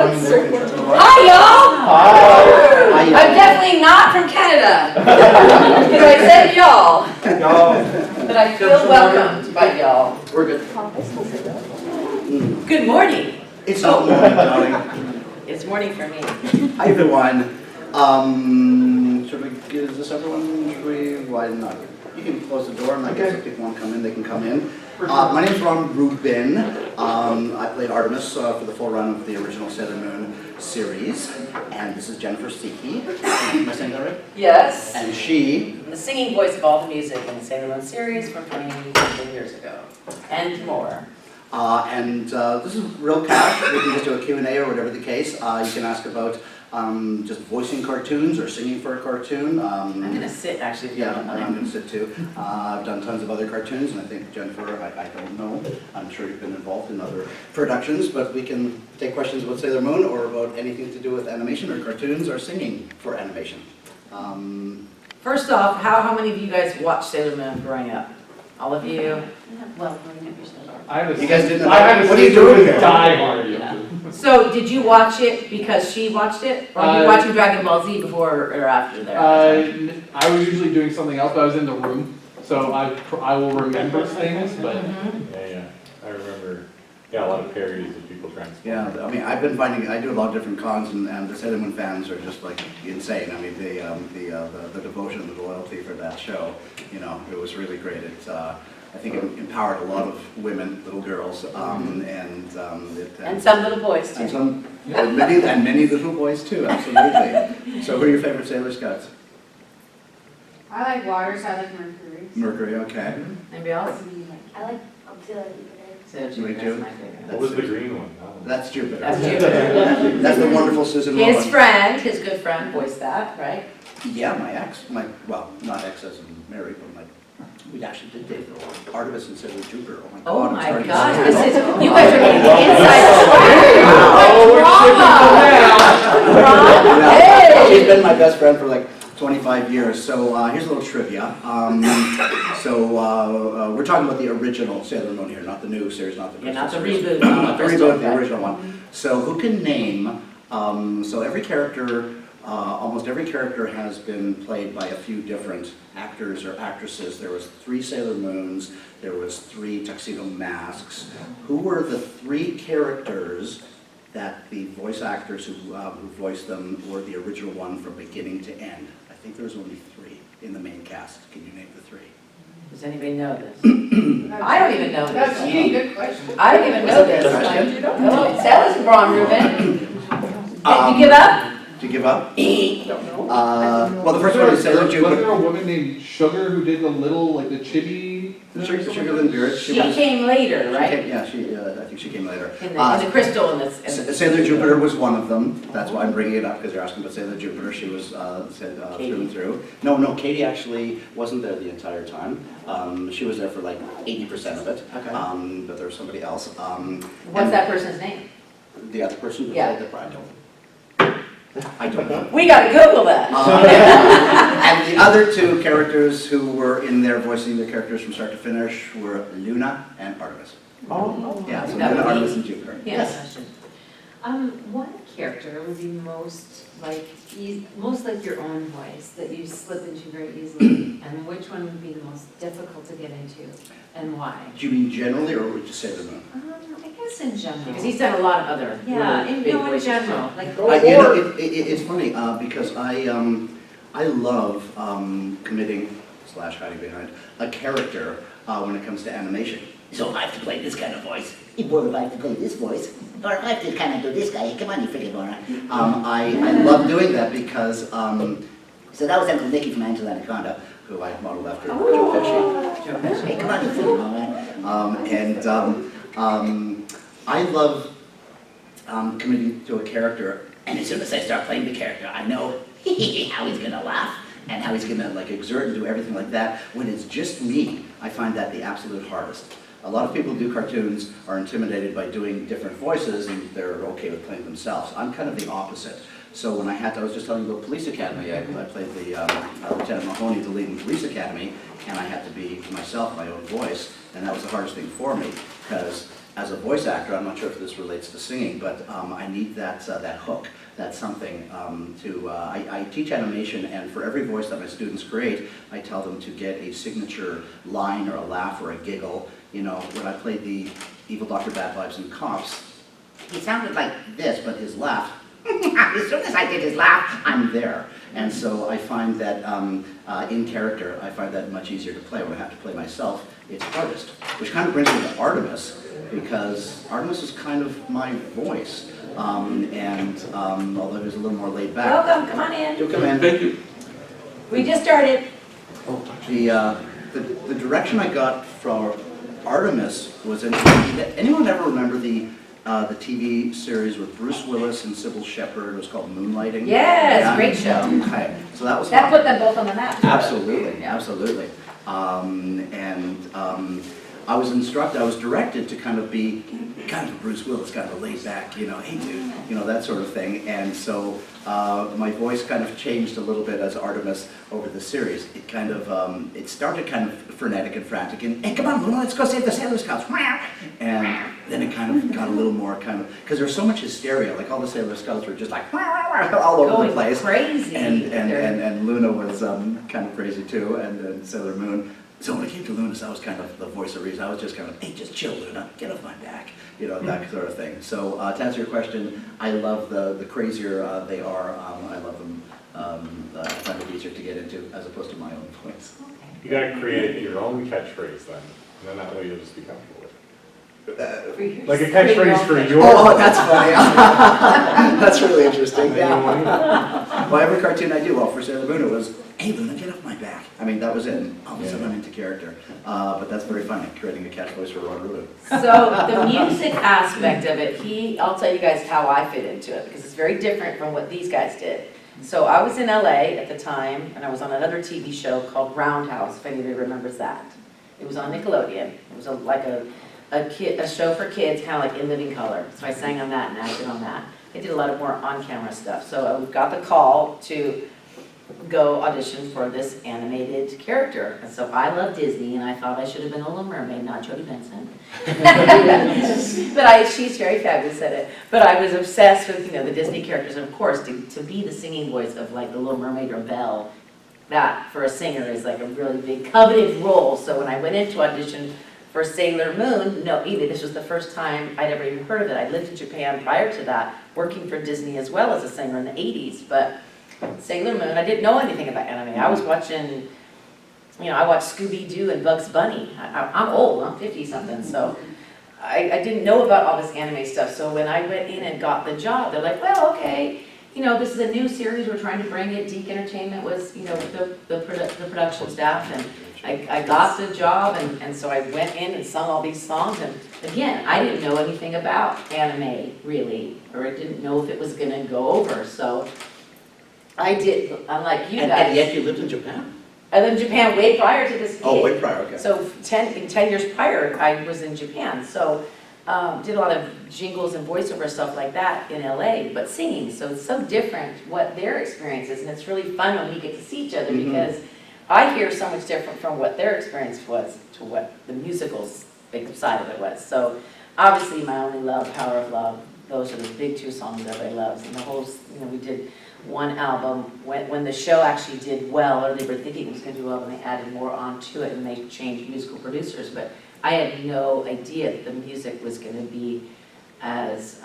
Hi, y'all! Hi. I'm definitely not from Canada. Because I said y'all. But I feel welcomed by y'all. We're good. Good morning. It's not morning, darling. It's morning for me. Hi, everyone. Should we, is this everyone? Should we, why not? You can close the door and I guess if people want to come in, they can come in. My name's Rubin. I played Artemis for the full run of the original Sailor Moon series. And this is Jennifer Cihi. Am I saying that right? Yes. And she... The singing voice of all the music in the Sailor Moon series from 20 years ago. And more. This is real cash. We can just do a Q&A or whatever the case. You can ask about just voicing cartoons or singing for a cartoon. I'm going to sit, actually. Yeah, I'm going to sit too. I've done tons of other cartoons, and I think, Jennifer, I don't know. I'm sure you've been involved in other productions, but we can take questions about Sailor Moon or about anything to do with animation or cartoons or singing for animation. First off, how many of you guys watched Sailor Moon growing up? All of you? Well, you guys didn't know. What are you doing here? Die hard. Yeah. So, did you watch it because she watched it? Or were you watching Dragon Ball Z before or after there? I was usually doing something else, but I was in the room. So I will remember things, but... Yeah. I remember, a lot of parodies of people trying to... Yeah, I mean, I've been finding, I do a lot of different cons, and the Sailor Moon fans are just like insane. I mean, the devotion and the loyalty for that show, it was really great. It's, I think it empowered a lot of women, little girls, and some little boys too. And many little boys too, absolutely. So who are your favorite Sailor Scouts? I like Waters, I like Mercury. Mercury, okay. Anybody else? I like Auxiliary. That's Me too. my favorite. What was the green one? That's Jupiter. That's Jupiter. That's the wonderful Susan His Rowan. friend, his good friend, voiced that, right? Yeah, my ex, well, not ex as in married, but we actually did date for a while. Artemis and Sailor Jupiter. Oh I'm my starting to gosh, see- this is, you guys are getting the inside track. Yeah. She's Hey! been my best friend for like 25 years. So here's a little trivia. We're talking about the original Sailor Moon here, not the new series, not the Yeah, not the series. reboot. Not the Crystal, reboot, the okay. original one. So who can name, so every character, almost every character has been played by a few different actors or actresses. There was 3 Sailor Moons, there was 3 Tuxedo Masks. Who were the 3 characters that the voice actors who voiced them were the original one from beginning to end? I think there was only 3 in the main cast. Can you name the 3? Does anybody know this? I don't even know That's this. Cihi, good question. I don't even know this. Question? Oh, tell us, Braun Rubin. Did you give up? To give up? Well, the first one is Sailor Was there Jupiter. a woman named Sugar who did the little, like the chibi? Sugar Lynn Beard. She came later, right? Yeah, I think she came later. In the crystal and the... Sailor Jupiter was one of them. That's why I'm bringing it up, because you're asking about Sailor Jupiter. She was said through and through. No, Katie actually wasn't there the entire time. She was there for like 80% of it. Okay. But there was somebody else. What's that person's name? The other person who Yeah. played the bride. I don't know. We gotta Google that. And the other 2 characters who were in there voicing the characters from start to finish were Luna and Artemis. Oh. Yeah, so That Luna, would be- Artemis, and Jupiter. Yes. What character would be most like your own voice that you slip into very easily, and which one would be the most difficult to get into, and why? Do you mean generally, or would you say the moon? I guess in general. Because he's done a lot of other yeah, really in, big no, in voices. general, like It's funny because I love committing / hiding behind a character when it comes to animation. So I have to play this kind of voice. Or if I have to play this voice, or if I have to kind of do this guy. Come on, you freaking moron. I love doing that because so that was Uncle Nicky from Angela Anaconda, who I modeled after Joe Pesci. Hey, come on, you freaking moron. I love committing to a character, and as soon as I start playing the character, I know how he's gonna laugh and how he's gonna like exert and do everything like that. When it's just me, I find that the absolute hardest. A lot of people who do cartoons are intimidated by doing different voices, and they're okay with playing themselves. I'm kind of the opposite. So when I was just telling you about Police Academy, I played the Lieutenant Mahoney, the lead in Police Academy, and I had to be myself, my own voice, and that was the hardest thing for me, because as a voice actor, I'm not sure if this relates to singing, but I need that hook, that something I teach animation, and for every voice that my students create, I tell them to get a signature line or a laugh or a giggle. You know, when I played the evil Dr. Bad Vibes in Cops, he sounded like this, but his laugh, as soon as I did his laugh, I'm there. And so I find that in character, I find that much easier to play. When I have to play myself, it's hardest. Which kind of brings me to Artemis, because Artemis is kind of my voice. Although he was a little more laid back. Welcome, come on in. Do come in. Thank you. We just started. The direction I got for Artemis was anyone ever remember the TV series with Bruce Willis and Sybil Shepherd? It was called Moonlighting. Yes, Yeah. great show. Okay, so that was That put them both on the map. absolutely, Yeah. absolutely. I was directed to kind of be kind of Bruce Willis, kind of a laid back, you know, hey dude, you know, that sort of thing. And so my voice kind of changed a little bit as Artemis over the series. It kind of, it started kind of frenetic and frantic and, hey, come on, Luna, let's go save the Sailor Scouts. And then it kind of got a little more kind of, because there's so much hysteria, like all the Sailor Scouts were just like all over the place. Crazy. And Luna was kind of crazy too, and then Sailor Moon. So when it came to Luna, I was kind of the voice of reason. I was just kind of, hey, just chill, Luna, get off my back, you know, that sort of thing. So to answer your question, I love the crazier they are. I love them. I find it easier to get into as opposed to my own voice. You gotta create your own catchphrase then, and then that way you'll just be comfortable with it. Like a catchphrase for your. Oh, that's funny. That's really interesting. And then you won't Yeah. either. Well, every cartoon I do, well, for Sailor Moon, it was, hey, Luna, get off my back. I mean, that was it. All of a sudden, I'm into character. But that's very funny, creating a catchphrase for Rubin. So the music aspect of it, I'll tell you guys how I fit into it, because it's very different from what these guys did. So I was in LA at the time, and I was on another TV show called Roundhouse, if anybody remembers that. It was on Nickelodeon. It was like a show for kids, kind of like In Living Color. So I sang on that and acted on that. I did a lot of more on-camera stuff. So I got the call to go audition for this animated character. And so I love Disney, and I thought I should have been a Little Mermaid, not Jodie Benson. But she's very fabulous at it. But I was obsessed with, you know, the Disney characters, and of course, to be the singing voice of like the Little Mermaid or Belle, that for a singer is like a really big coveted role. So when I went into audition for Sailor Moon, this was the first time I'd ever even heard of it. I lived in Japan prior to that, working for Disney as well as a singer in the 80s. But Sailor Moon, I didn't know anything about anime. I was watching, I watched Scooby-Doo and Bugs Bunny. I'm old, I'm 50-something, so I didn't know about all this anime stuff. So when I went in and got the job, they're like, well, okay, this is a new series, we're trying to bring it. Deke Entertainment was, the production staff, and I got the job, and so I went in and sung all these songs, and again, I didn't know anything about anime, really, or I didn't know if it was gonna go over, so I did, unlike you guys. And yet you lived in Japan? I lived in Japan way prior to this gig. Oh, way prior, okay. So 10 years prior, I was in Japan, so did a lot of jingles and voiceover stuff like that in LA, but singing, so it's so different what their experience is, and it's really fun when we get to see each other, because I hear so much different from what their experience was to what the musical's big side of it was. So obviously My Only Love, Power of Love, those are the big two songs everybody loves, and the whole, we did one album, when the show actually did well, or they were thinking it was going to do well, and they added more onto it, and they changed musical producers, but I had no idea that the music was going to be as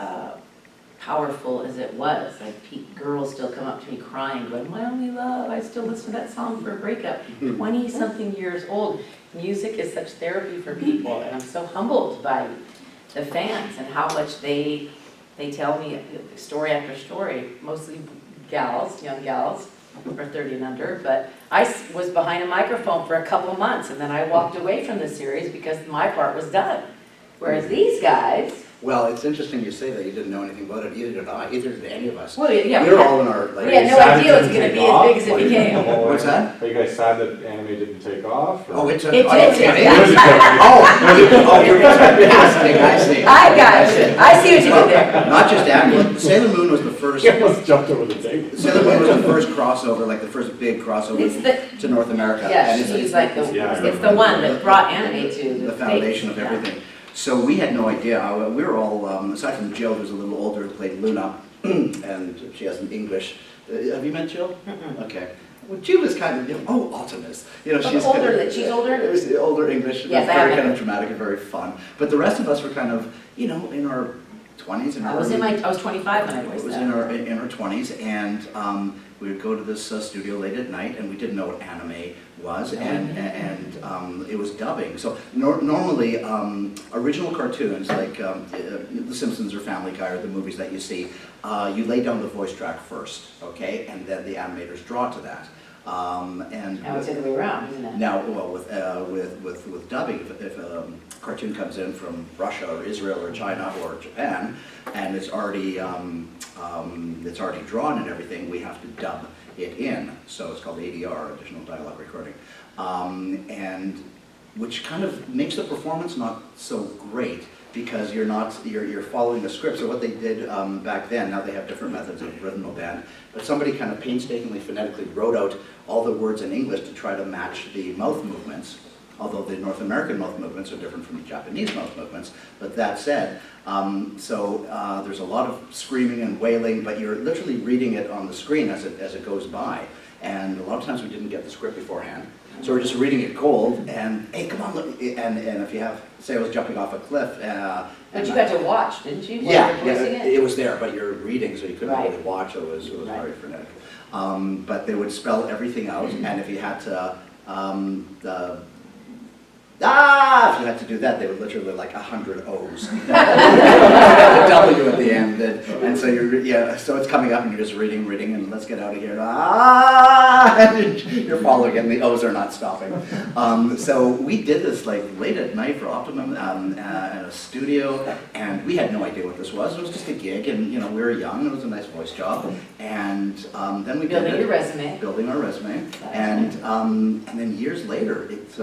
powerful as it was. Like, girls still come up to me crying, going, My Only Love, I still listen to that song for a breakup. 20-something years old. Music is such therapy for people, and I'm so humbled by the fans and how much they tell me story after story, mostly gals, young gals, or 30 and under, but I was behind a microphone for a couple months, and then I walked away from the series because my part was done. Whereas these guys... Well, it's interesting you say that you didn't know anything about it, either did any of us. Well, yeah, we were all in our... we had no idea it was going to be as big as it became. What's that? Are you guys sad that anime didn't take off? Or? Oh, it took It off. did take You're fantastic, I see. I got you. I see what you did there. Not just anime. Sailor Moon was the first... You almost jumped over the table. Sailor Moon was the first crossover, like the first big crossover to North America. Yeah, And she's like it's the one that brought anime to the foundation of everything. So we had no idea. We were all, aside from Jill, who's a little older, who played Luna, and she has an English. Have you met Jill? Okay. Well, Jill is kind of, Artemis. But She's older, kind that she's older? It was the older English, Yes, I very have kind met of dramatic and very fun. But the rest of us were kind of, in our 20s. I was 25 when I voiced It was that. in our 20s, and we would go to this studio late at night, and we didn't know what anime was, and it was dubbing. So normally, original cartoons like The Simpsons or Family Guy or the movies that you see, you lay down the voice track first, okay, and then the animators draw to that. Now it's the other way around, isn't it? Now, well, with dubbing, if a cartoon comes in from Russia or Israel or China or Japan, and it's already drawn and everything, we have to dub it in. So it's called ADR, additional dialogue recording, and which kind of makes the performance not so great, because you're following a script. So what they did back then, now they have different methods of rhythmal band, but somebody kind of painstakingly phonetically wrote out all the words in English to try to match the mouth movements, although the North American mouth movements are different from the Japanese mouth movements. But that said, there's a lot of screaming and wailing, but you're literally reading it on the screen as it goes by. And a lot of times we didn't get the script beforehand. So we're just reading it cold, and hey, come on, look, and if you have, say I was jumping off a cliff. But you got to watch, didn't you? Yeah, While you were voicing it was there, but you're reading, so you couldn't Right. really watch. It was Right. very frenetic. But they would spell everything out, and if you had to, if you had to do that, they would literally like 100 O's. W at the end, and so so it's coming up, and you're just reading, and let's get out of here. And you're following it, and the O's are not stopping. So we did this like late at night for Optimum in a studio, and we had no idea what this was. It was just a gig, and we were young. It was a nice voice job, and then we Building did your resume. building our resume, and then years later, it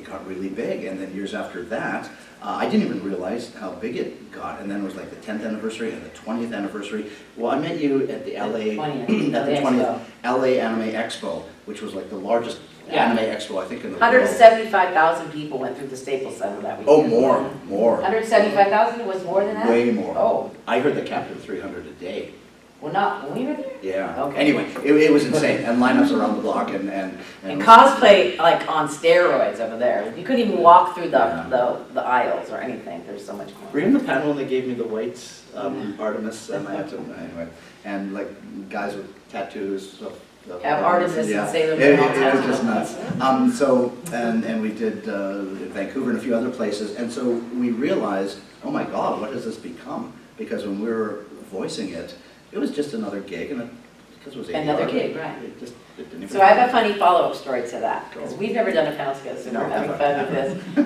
got really big, and then years after that, I didn't even realize how big it got, and then it was like the 10th anniversary and the 20th anniversary. Well, I met you at the LA, At at the the 20th, 20th LA Anime Expo, which was like the largest Yeah. anime expo, I think, in the world. 175,000 people went through the Staples Center that weekend. Oh, more. 175,000 was more than that? Way more. Oh, I heard the cap of 300 a day. well, not, when we were there? Yeah. Okay. Anyway, it was insane, and lineups around the block, and And cosplay, like, on steroids over there. You couldn't even walk through the aisles or anything. There's so much Were more. you in the panel when they gave me the white Artemis, and I had to, anyway, and like guys with tattoos of Have Artemis yeah. and Sailor Moon It all was the just time. nuts. And we did in Vancouver and a few other places, and so we realized, oh my God, what has this become? Because when we were voicing it, it was just another gig, and because it was ADR, Another gig, right. It didn't even. So I have a funny follow-up story to that, because we've never done a panel together, so No, we're having never. fun with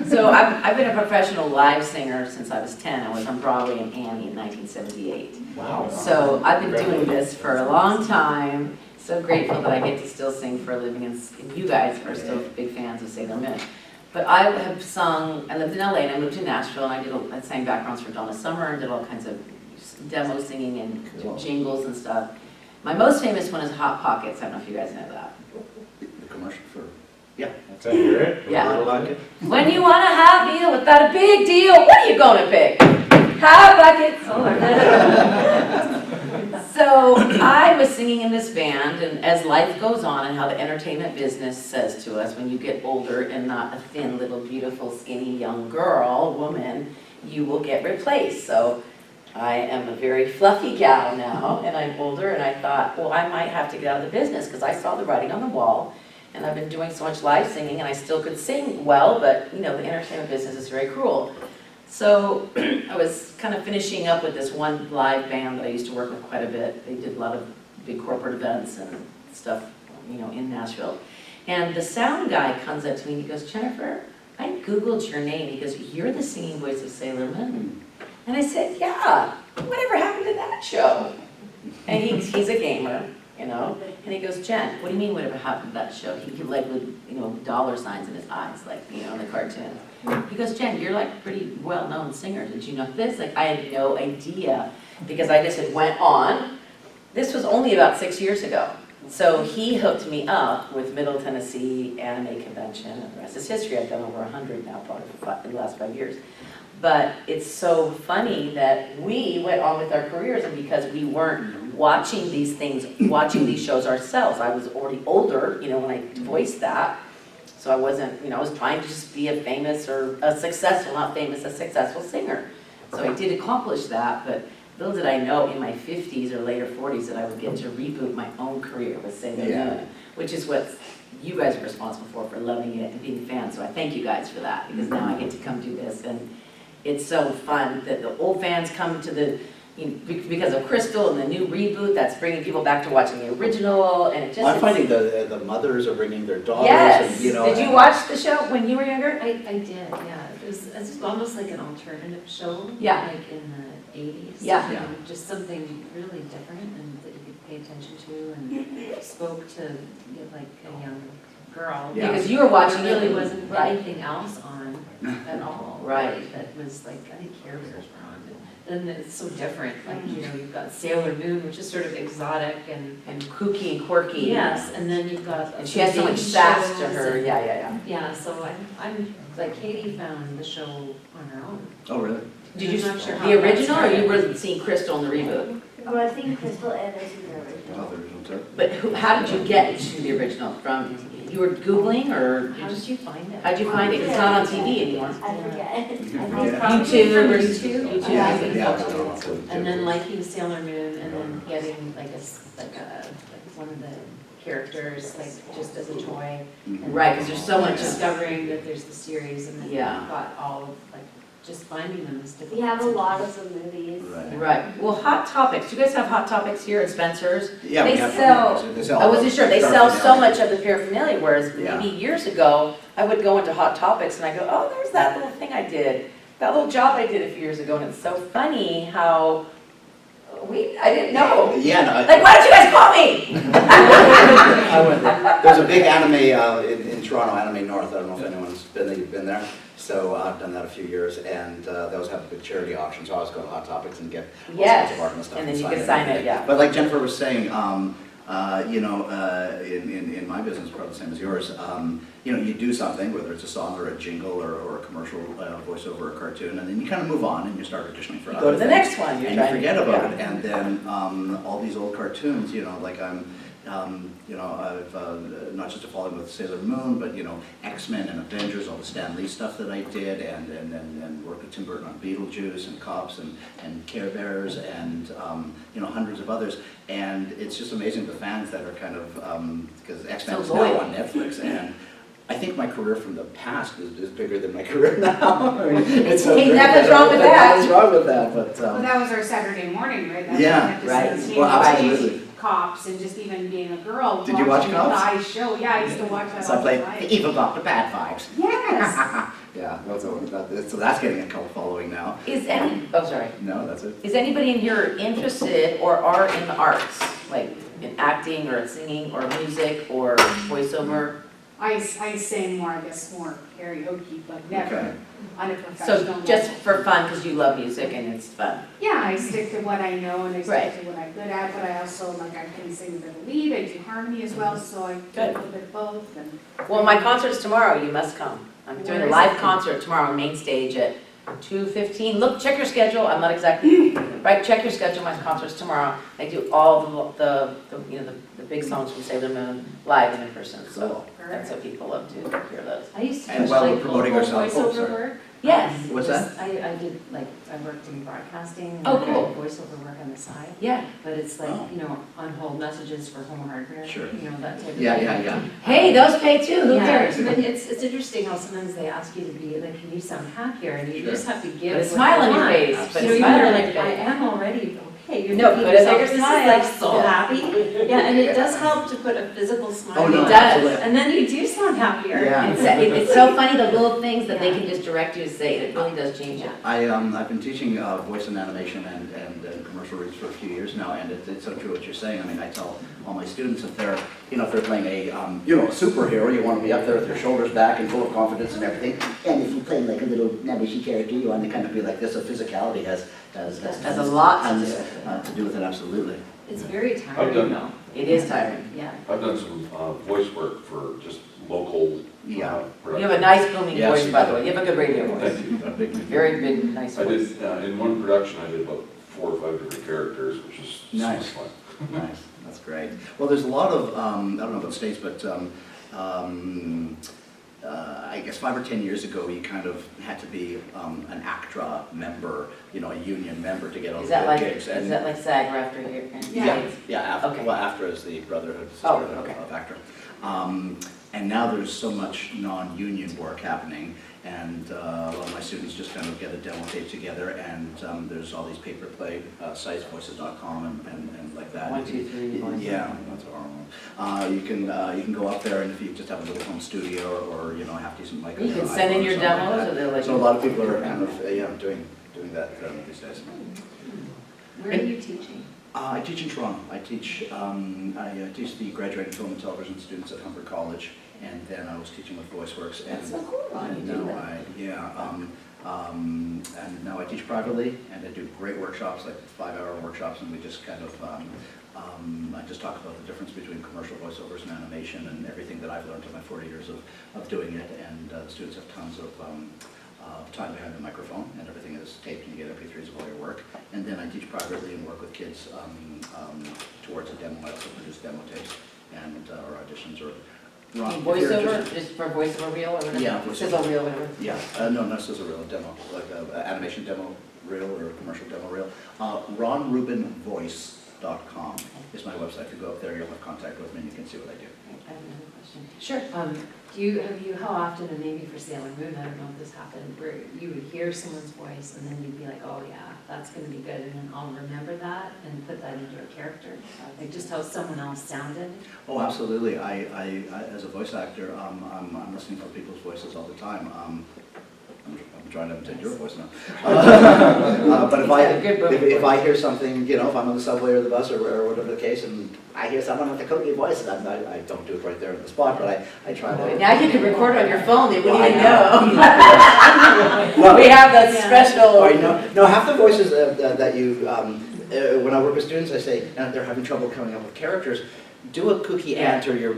this. So I've been a professional live singer since I was 10. I was on Broadway and Annie in 1978. Wow. So I've been doing this for a long time. So grateful that I get to still sing for a living, and you guys are still big fans of Sailor Moon. But I have sung, I lived in LA and I moved to Nashville, and I sang backgrounds for Donna Summer and did all kinds of demo singing and jingles and stuff. My most famous one is Hot Pockets. I don't know if you guys know that. The commercial for, yeah. That's it, hear it? Yeah. Little Pocket. When you want a hot meal without a big deal, what are you gonna pick? Hot Pockets. So I was singing in this band, and as life goes on and how the entertainment business says to us, when you get older and not a thin, little, beautiful, skinny young girl, woman, you will get replaced. So I am a very fluffy gal now, and I'm older, and I thought, well, I might have to get out of the business, because I saw the writing on the wall, and I've been doing so much live singing, and I still could sing well, but, the entertainment business is very cruel. So I was kind of finishing up with this one live band that I used to work with quite a bit. They did a lot of big corporate events and stuff, in Nashville. And the sound guy comes up to me and he goes, Jennifer, I Googled your name. He goes, you're the singing voice of Sailor Moon. And I said, yeah, whatever happened to that show? And he's a gamer, and he goes, Jen, what do you mean whatever happened to that show? He like with, dollar signs in his eyes, like, in the cartoon. He goes, Jen, you're like a pretty well-known singer. Did you know this? Like, I had no idea, because I just had went on. This was only about 6 years ago. So he hooked me up with Middle Tennessee Anime Convention, and the rest is history. I've done over 100 now, probably for the last 5 years. But it's so funny that we went on with our careers, and because we weren't watching these things, watching these shows ourselves. I was already older, when I voiced that. So I wasn't, I was trying to just be a famous or a successful, not famous, a successful singer. So I did accomplish that, but little did I know in my 50s or later 40s that I would get to reboot my own career with Sailor Moon, which is what you guys are responsible for loving it and being fans. So I thank you guys for that, because now I get to come do this, and it's so fun that the old fans come to the, because of Crystal and the new reboot, that's bringing people back to watching the original, and it just. I'm finding the mothers are bringing their daughters. Yes. And, Did you watch the show when you were younger? I did, yeah. It's almost like an alternative show. Yeah. Like in the 80s. Yeah. Yeah. Just something really different and that you could pay attention to and spoke to like a young girl. Yeah. Because you were watching There it. really wasn't Right. anything else on at all. Right. That was like, I think Care Bears were on. Then it's so different, like, you've got Sailor Moon, which is sort of exotic and Kooky and quirky. yes, and then you've got. And she has so much baby sass to shows her, and- yeah. Yeah, so I'm, like, Katie found the show on her own. Oh, really? Did you, I'm not sure how the that original, or you started. were seeing Crystal in the reboot? Well, I think Crystal and I think the Oh, original. the original too. But how did you get to the original? You were Googling, or How did you find it? how'd you find it? It's not on TV anymore. I forget. Yeah. Probably YouTube or YouTube. YouTube. Yeah. And then liking Sailor Moon and then getting like one of the characters, like just as a toy. And Right, because there's so much. discovering that there's the series and then Yeah. you've got all of like, just finding them is difficult. We have a lot of the movies. Right. Right, well, Hot Topics, do you guys have Hot Topics here at Spencer's? Yeah, They we have. sell- I wasn't sure, they sell so much of the paraphernalia, whereas Yeah. maybe years ago, I would go into Hot Topics and I go, oh, there's that little thing I did, that little job I did a few years ago, and it's so funny how I didn't know. Yeah, no, Like, why don't you guys call me? I went there. There's a big anime in Toronto, Anime North. I don't know if anyone's been there. So I've done that a few years, and they always have a big charity auction. So I always go to Hot Topics and get all Yes, sorts of art and stuff. and then you can sign it, everything. yeah. But like Jennifer was saying, in my business, probably the same as yours, you do something, whether it's a song or a jingle or a commercial voiceover or a cartoon, and then you kind of move on and you start auditioning for other Go to the things. next one. You're And you trying to- forget about yeah. it, and then all these old cartoons, like I've not just following with Sailor Moon, but X-Men and Avengers, all the Stan Lee stuff that I did, and worked with Tim Burton on Beetlejuice and Cops and Care Bears and hundreds of others. And it's just amazing the fans that are kind of because X-Men So is loyal. now on Netflix, and I think my career from the past is bigger than my career now. I mean, it's Hey, nothing's wrong with that. Nothing's wrong with that, but Well, that was our Saturday morning, right? That's Yeah, when we had to right. see Well, the absolutely. Cops and just even being a girl. Did you watch watching Cops? the guys show, yeah, I used to watch that so I all the played time. the evil doctor, bad vibes. Yes. Yeah, so that's getting a cult following now. Sorry. No, that's it. Is anybody in here interested or are in the arts? Like in acting or singing or music or voiceover? I sing more, I guess, more karaoke, but never Okay. on a professional So level. just for fun, because you love music and it's fun. Yeah, I stick to what I know and I Right. stick to what I'm good at, but I also, I can sing a bit of lead, I do harmony as well, so I do a Good. little bit of both and. Well, my concert's tomorrow, you must come. I'm doing Where a is live it? concert tomorrow on main stage at 2:15. Look, check your schedule, I'm not exactly, right, check your schedule, my concert's tomorrow. I do all the big songs from Sailor Moon live and in person, so that's what people love to hear those. I used to And do while we're like promoting local ourselves- oh, voiceover sorry. work. Yes. What's Just- I did, like, I worked in broadcasting and Oh, I cool. did voiceover work on the side. Yeah. But it's like, Oh. on hold messages for home hardware. Sure. That type of thing. Yeah. Hey, those pay too, who Yeah, cares? but it's interesting how sometimes they ask you to be, like, can you sound happier? And you Sure. just have to give. Put a what smile they on your want. face, Absolutely. put You a know, smile you're on like, your I face. am already okay. You're No, making put a yourself, bigger this is smile. like so Yeah. happy. Yeah, and it does help to put a physical smile Oh, no, on. It does. absolutely. And then you do sound happier. Yeah. It's so funny, the little things that they can just direct you to say, it really does change it. I've been teaching voice and animation and commercial reads for a few years now, and it's so true what you're saying. I mean, I tell all my students if they're playing a superhero, you want to be up there with your shoulders back and full of confidence and everything. And if you're playing like a little nebushy character, you want to kind of be like this. So physicality has a lot to tons, do with it. to do with it. It's very I've tiring done- though. It is tiring. Yeah. I've done some voice work for just local. Yeah. You have a nice booming Yes, voice, you by do. the way. You have a good radio voice. Thank you. A big- Very big, nice I voice. did, in one production, I did about 4 or 5 different characters, which is so much Nice. fun. Nice, that's great. Well, there's a lot of, I don't know about states, but I guess 5 or 10 years ago, you kind of had to be an ACTRA member, you know, a union member to get all Is the that like, gigs. is that like SAG-AFTRA here in Yeah. States? Yeah, after, Okay. well, AFTRA is the Brotherhood, Oh, Sisterhood okay. of ACTRA. And now there's so much non-union work happening, and a lot of my students just kind of get a demo tape together, and there's all these pay-per-play sites, voices.com and like that. 1, 2, 3, voices. Yeah, that's horrible. You can go up there, and if you just have a little home studio or you know, half decent mic. You on can your send in iPhone or your something like demos, that. or they'll let So a you- lot of people are kind of, doing that these days. Where are you teaching? I teach in Toronto. I teach the graduating film and television students at Humber College, and then I was teaching with VoiceWorks. And That's so cool, Ron, you do now that. and now I teach privately, and I do great workshops, like 5-hour workshops, and we just kind of, I just talk about the difference between commercial voiceovers and animation and everything that I've learned in my 40 years of doing it, and the students have tons of time behind the microphone, and everything is taped, and you get MP3s of all your work. And then I teach privately and work with kids towards a demo. I also produce demo tapes and or auditions or. Ron, if you're Voiceover, interested- just for voiceover reel or whatever? Yeah, Sizzle reel, whatever. Yeah, no, not as a real demo, like an animation demo reel or a commercial demo reel. RonRubinVoice.com is my website. If you go up there, you'll have contact with me and you can see what I do. I have another question. Sure. How often, and maybe for Sailor Moon, I don't know if this happened, where you would hear someone's voice and then you'd be like, oh yeah, that's gonna be good, and then I'll remember that and put that into a character, like just how someone else sounded? Oh, absolutely. I as a voice actor, I'm listening for people's voices all the time. I'm trying to imitate your voice now. But He's got a good booming if I voice. hear something, you know, if I'm on the subway or the bus or whatever the case, and I hear someone with a cookie voice, and I don't do it right there on the spot, but I try to. Now you can record on your phone, they wouldn't Well, even I know. Well, We have that Yeah. special. I know. No, half the voices that you, when I work with students, I say, and they're having trouble coming up with characters, do a kooky aunt or your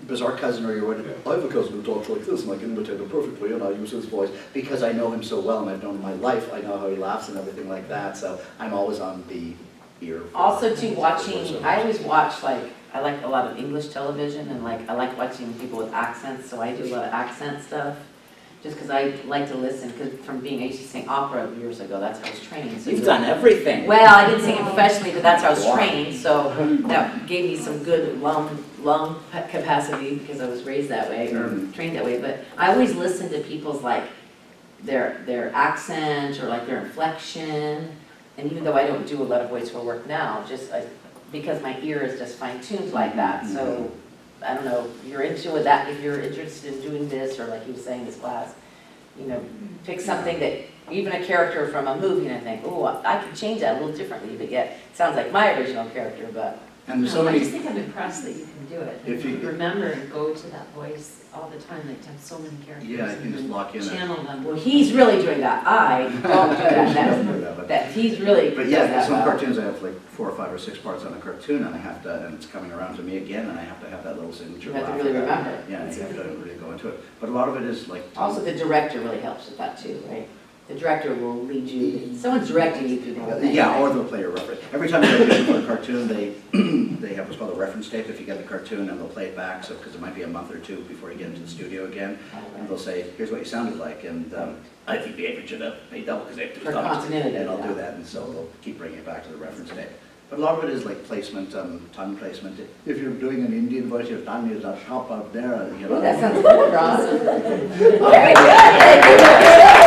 bizarre cousin or your whatever. I have a cousin who talks like this, and I can imitate him perfectly, and I use his voice because I know him so well, and I've known him my life. I know how he laughs and everything like that, so I'm always on the ear. for- Also too, for watching, voiceovers. I always watch I like a lot of English television, and I like watching people with accents, so I do a lot of accent stuff. Just because I like to listen, because from being, I used to sing opera years ago, that's how I was trained. So You've done everything. Well, I didn't sing it professionally, but that's how I was trained, so that gave me some good lung capacity because I was raised that way or trained that way. But I always listen to people's their accent or their inflection, and even though I don't do a lot of voiceover work now, because my ear is just fine-tuned like that, so I don't know, if you're into it, if you're interested in doing this, or like he was saying, this class, pick something that, even a character from a movie, and I think, oh, I could change that a little differently, but yet, it sounds like my original character, but. And there's so No, I many. just think I'm impressed that you can do it. If you- Remember and go to that voice all the time, like to have so many characters. Yeah, you can and just then lock in. channel them. Well, he's really doing that, I don't do that, that he's really But does yeah, that some well. cartoons, I have 4 or 5 or 6 parts on a cartoon, and and it's coming around to me again, and I have to have that little signature. You have to laugh really at that. remember. Yeah, you have to really go into it. But a lot of it is Also, the director really helps with that too, right? The director will lead you, someone's directing you through the whole thing. Yeah, or they'll play a reference. Every time you audition for a cartoon, they have what's called a reference tape if you get the cartoon, and they'll play it back, so because it might be a month or 2 before you get into the studio again, and they'll say, here's what you sounded like, and I think the average should have paid double because they have 2 For stomachs. continuity, And I'll yeah. do that, and so they'll keep bringing it back to the reference tape. But a lot of it is like placement, tongue placement. If you're doing an Indian voice, your tongue is up top out there, you know. Ooh, that sounds good, Ron. Very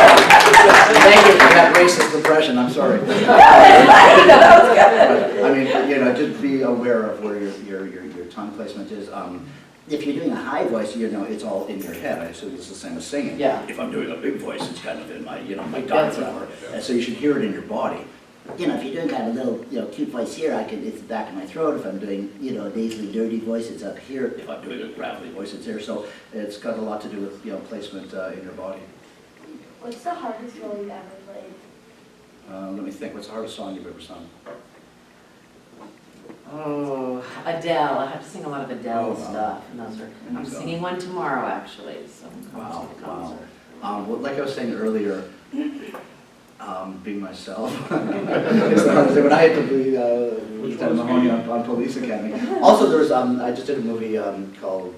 Thank you for that racist impression, I'm sorry. I mean, just be aware of where your tongue placement is. If you're doing a high voice, it's all in your head. I assume it's the same as singing. Yeah. If I'm doing a big voice, it's kind of in my, my That's diaphragm. And so you should hear it in your body. If you're doing kind of a little, cute voice here, it's the back of my throat. If I'm doing, a nasally, dirty voice, it's up here. If I'm doing a gravelly voice, it's here. So it's got a lot to do with, placement in your body. What's the hardest role you've ever played? Let me think, what's the hardest song you've ever sung? Oh, Adele, I have to sing a lot of Adele Oh, wow. stuff, and those are, I'm So- singing one tomorrow, actually, so I'm Wow, going to the wow. concert. Well, like I was saying earlier, being myself. It's the hardest thing. When I had to be Lieutenant Mahoney on Police Academy. Also, there was, I just did a movie called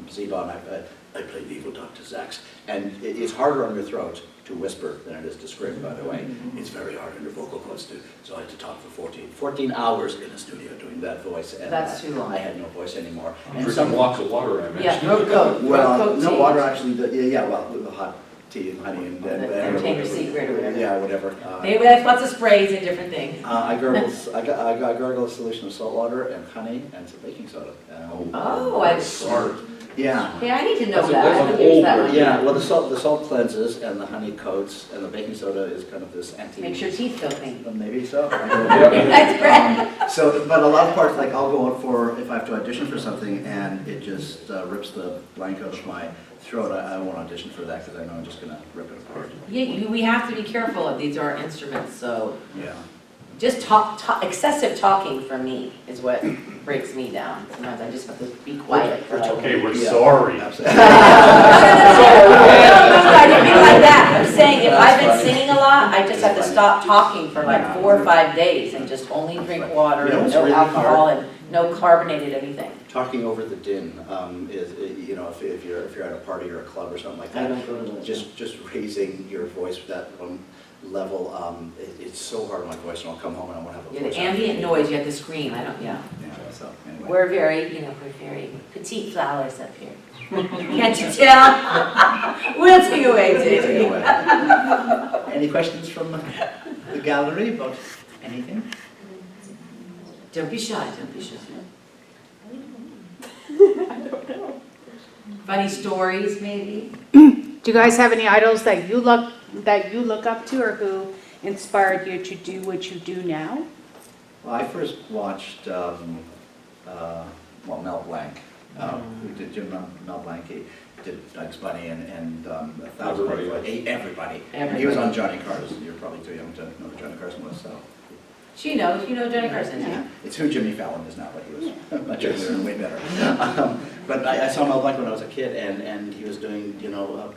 Zebon. I played the evil Dr. Zax. And it's harder on your throat to whisper than it is to scream, by the way. It's very hard on your vocal cords too. So I had to talk for 14 hours in a studio doing that voice. And That's too long. I had no voice anymore. And Drink some blocks of water, I imagine. Yeah, throat coat, well, throat coat no tea. water actually, yeah, well, with the hot tea and honey and. Entertainer's Secret or whatever. Yeah, whatever. They have lots of sprays and different things. I gargle a solution of salt water and honey and some baking soda. Oh, I, Smart. Yeah. yeah, I need to know That's a- that. I that's an haven't used old that version. one. Yeah, well, the salt cleanses and the honey coats and the baking soda is kind of this anti. Makes your teeth feel clean. Maybe so. That's great. So, but a lot of parts, like I'll go out for, if I have to audition for something and it just rips the blank out of my throat, I won't audition for that because I know I'm just gonna rip it apart. Yeah, we have to be careful of these are instruments, so Yeah. just excessive talking for me is what breaks me down. Sometimes I just have to be quiet for like. Okay, we're Yeah. sorry. Absolutely. No, I didn't mean like that. I'm saying if I've been That's funny. singing a lot, I just have to That's stop talking for like Yeah. 4 or 5 days and just only drink water You know and what's no really alcohol and no carbonated anything. Talking over the din you know, if you're at a party or a club or something like I that, don't go to those. just raising your voice that one level, it's so hard on my voice, and I'll come home and I won't have a Yeah, voice. the ambient noise, you have to scream, I don't, yeah. Yeah, so, anyway. We're very petite flowers up here. Can't you tell? We'll take away, Take it Cihi. away. Any questions from the gallery about anything? Don't be shy, don't be shy. Funny stories, maybe? Do you guys have any idols that you look up to, or who inspired you to do what you do now? Well, I first watched, Mel Blanc, who did Mel Blanc, he did Doug's Bunny and a thousand. Everybody. And he was on Johnny Carson. You're probably too young to know who Johnny Carson was, so. She knows, you know Johnny Carson, yeah. It's who Jimmy Fallon is now, but he was much younger and way better. But I saw Mel Blanc when I was a kid, and he was doing, you know,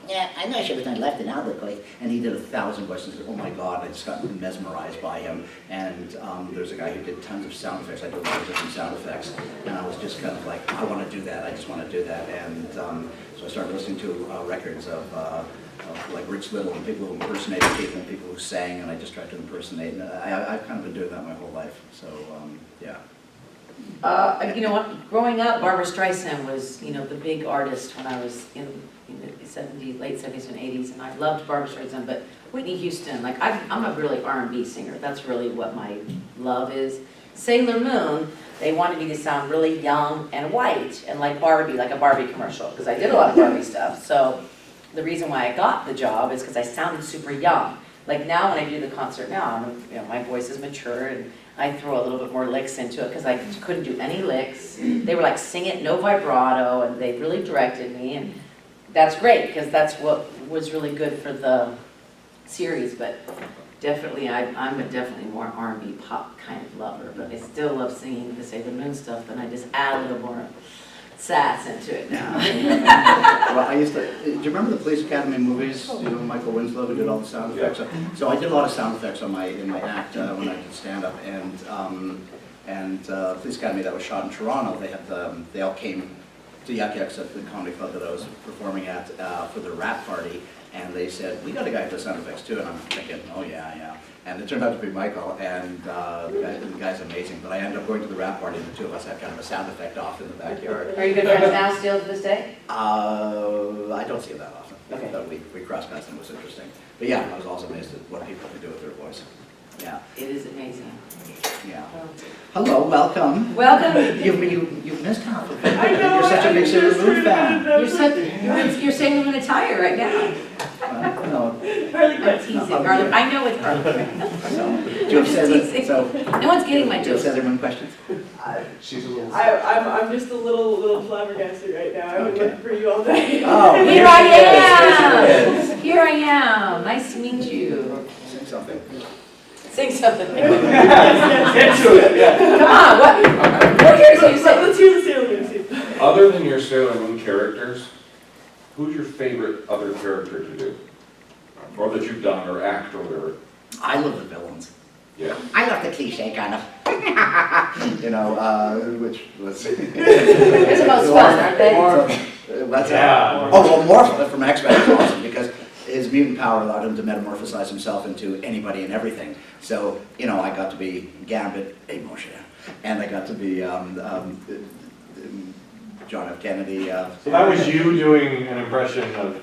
yeah, I know I should have done Left and Albert voice, and he did 1,000 voices. Oh my God, I just got mesmerized by him. And there's a guy who did tons of sound effects. I did a lot of different sound effects, and I was just kind of like, I want to do that. I just want to do that. And so I started listening to records of like Rich Little and people who impersonated people and people who sang, and I just tried to impersonate. And I've kind of been doing that my whole life. So yeah. You know what, growing up, Barbra Streisand was, you know, the big artist when I was in the 70s, late 70s and 80s, and I loved Barbra Streisand, but Whitney Houston, like I'm a really R&B singer. That's really what my love is. Sailor Moon, they wanted me to sound really young and white and like Barbie, like a Barbie commercial, because I did a lot of Barbie stuff. So the reason why I got the job is because I sounded super young. Like now when I do the concert now, you know, my voice is mature and I throw a little bit more licks into it because I couldn't do any licks. They were like, sing it, no vibrato, and they really directed me, and that's great because that's what was really good for the series. But definitely, I'm definitely more R&B pop kind of lover, but I still love singing the Sailor Moon stuff, and I just add a little more sass into it now. Well, I used to, do you remember the Police Academy movies? You know, Michael Winslow, who did all the sound effects? So I did a lot of sound effects in my act when I did stand-up. And Police Academy that was shot in Toronto, they all came to Yuck Yucks at the comedy club that I was performing at for the rap party. And they said, we got a guy who does sound effects too. And I'm thinking, oh yeah. And it turned out to be Michael, and the guy's amazing. But I ended up going to the rap party, and the two of us had kind of a sound effect off in the backyard. Are you good friends now still to this day? I don't see him that often. Okay. But we crossed paths, and it was interesting. But yeah, I was also amazed at what people can do with their voice. Yeah, It is amazing. yeah. Hello, welcome. Welcome. You've missed half of it. I know, You're such a big Sailor Moon fan. You're Sailor Moon attire right now. No, I'm teasing, Harley. I know it's Harley. no. Do you have Sailor, so, No one's getting my do you have jokes. Sailor Moon questions? She's a little. I'm just a little flabbergasted right now. I would Okay. look for you all day. Oh, Here I she is. am. Here I am. Nice to meet you. Sing something. Sing something. Get to it, yeah. Come on, what Sailor Moon characters, who's your favorite other character to do? Or that you've done, or act, or whatever? I love the villains. Yeah. I love the cliche kind of, which was. They're the most fun, aren't they? What's Yeah. that? Oh, well, Morph from X-Men is awesome because his mutant power allowed him to metamorphosize himself into anybody and everything. So, I got to be Gambit, emotion, and I got to be John F. Kennedy. So that was you doing an impression of